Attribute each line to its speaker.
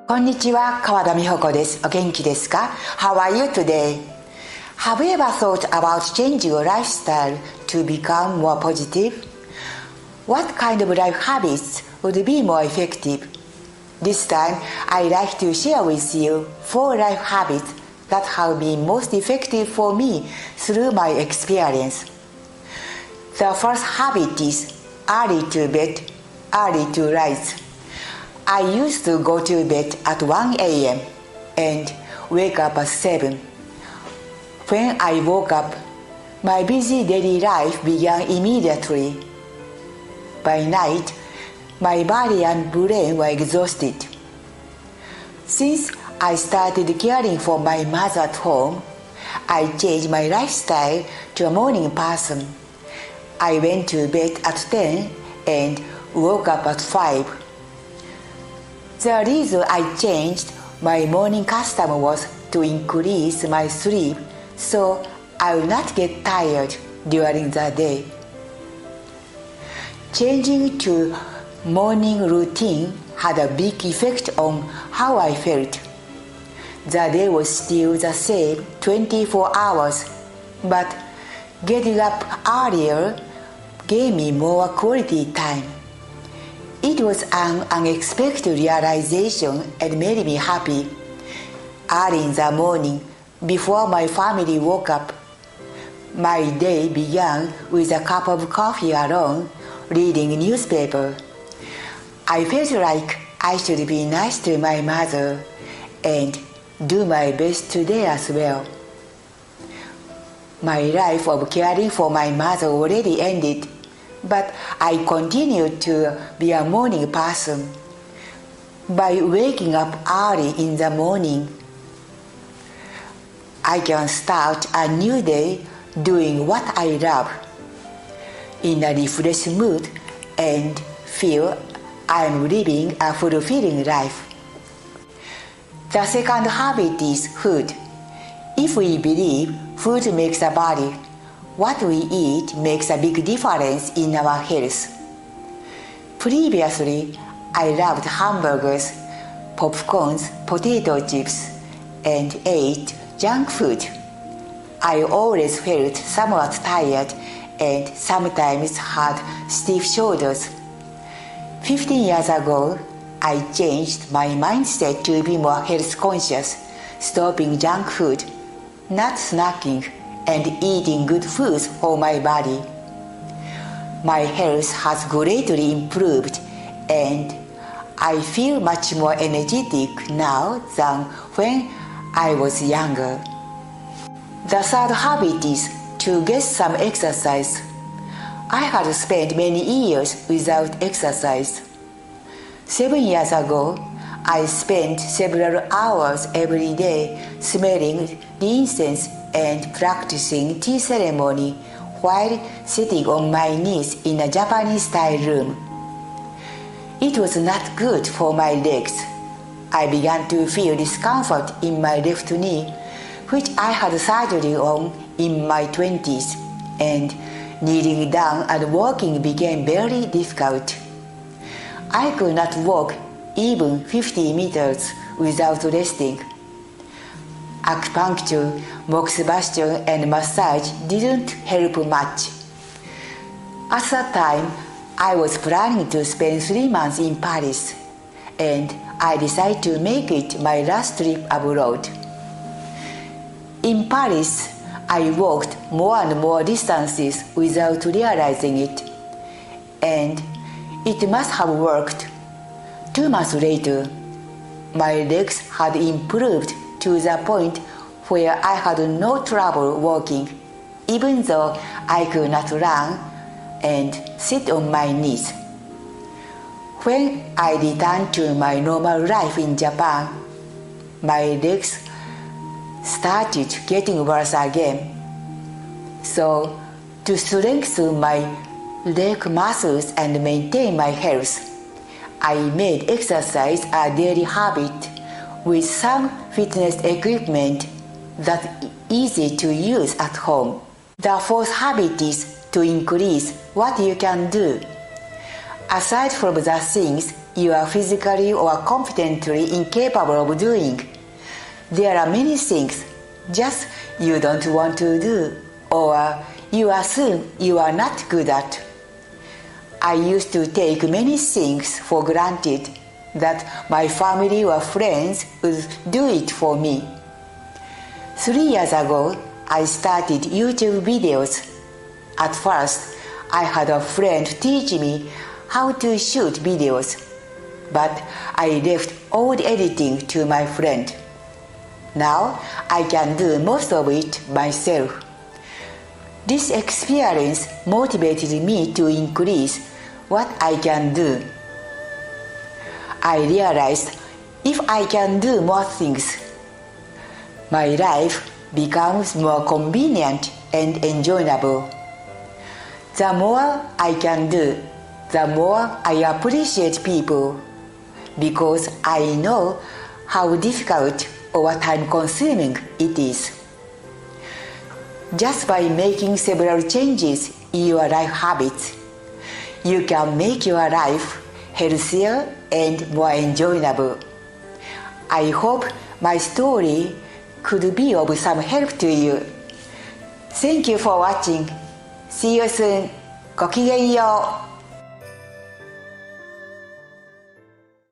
Speaker 1: こんにちは、川田美穂子です。お元気ですか？ How are you today? Have you ever thought about changing your lifestyle to become more positive? What kind of life habits would be more effective? This time, I'd like to share with you 4 life habits that have been most effective for me through my experience. The first habit is early to bed, early to rise. I used to go to bed at 1 a.m. and wake up at 7. When I woke up, my busy daily life began immediately. By night, my body and brain were exhausted. Since I started caring for my mother at home, I changed my lifestyle to a morning person. I went to bed at 10 and woke up at 5. The reason I changed my morning custom was to increase my sleep so I will not get tired during the day. Changing to morning routine had a big effect on how I felt. The day was still the same 24 hours, but getting up earlier gave me more quality time. It was an unexpected realization and made me happy. Early in the morning, before my family woke up, my day began with a cup of coffee alone, reading a newspaper. I felt like I should be nice to my mother and do my best today as well. My life of caring for my mother already ended, but I continued to be a morning person. By waking up early in the morning, I can start a new day doing what I love, in a refreshed mood, and feel I'm living a fulfilling life. The second habit is food. If we believe food makes a body, what we eat makes a big difference in our health. Previously, I loved hamburgers, popcorns, potato chips, and ate junk food. I always felt somewhat tired and sometimes had stiff shoulders. 15 years ago, I changed my mindset to be more health conscious, stopping junk food, not snacking, and eating good foods for my body. My health has greatly improved and I feel much more energetic now than when I was younger. The third habit is to get some exercise. I had spent many years without exercise. 7 years ago, I spent several hours every day smelling the incense and practicing tea ceremony while sitting on my knees in a Japanese-style room. It was not good for my legs. I began to feel discomfort in my left knee, which I had surgery on in my 20s, and kneeling down and walking became very difficult. I could not walk even 50 meters without resting. Acupuncture, moxibustion, and massage didn't help much. At that time, I was planning to spend 3 months in Paris, and I decided to make it my last trip abroad. In Paris, I walked more and more distances without realizing it, and it must have worked. 2 months later, my legs had improved to the point where I had no trouble walking, even though I could not run and sit on my knees. When I returned to my normal life in Japan, my legs started getting worse again. So, to strengthen my leg muscles and maintain my health, I made exercise a daily habit with some fitness equipment that's easy to use at home. The fourth habit is to increase what you can do. aside from the things you are physically or competently incapable of doing, there are many things just you don't want to do, or you assume you are not good at. I used to take many things for granted that my family or friends would do it for me. 3 years ago, I started YouTube videos. At first, I had a friend teach me how to shoot videos, but I left all the editing to my friend. Now, I can do most of it myself. This experience motivated me to increase what I can do. I realized if I can do more things, my life becomes more convenient and enjoyable. The more I can do, the more I appreciate people, because I know how difficult or time-consuming it is. Just by making several changes in your life habits, you can make your life healthier and more enjoyable. I hope my story could be of some help to you. Thank you for watching. See you soon. ごきげんよう。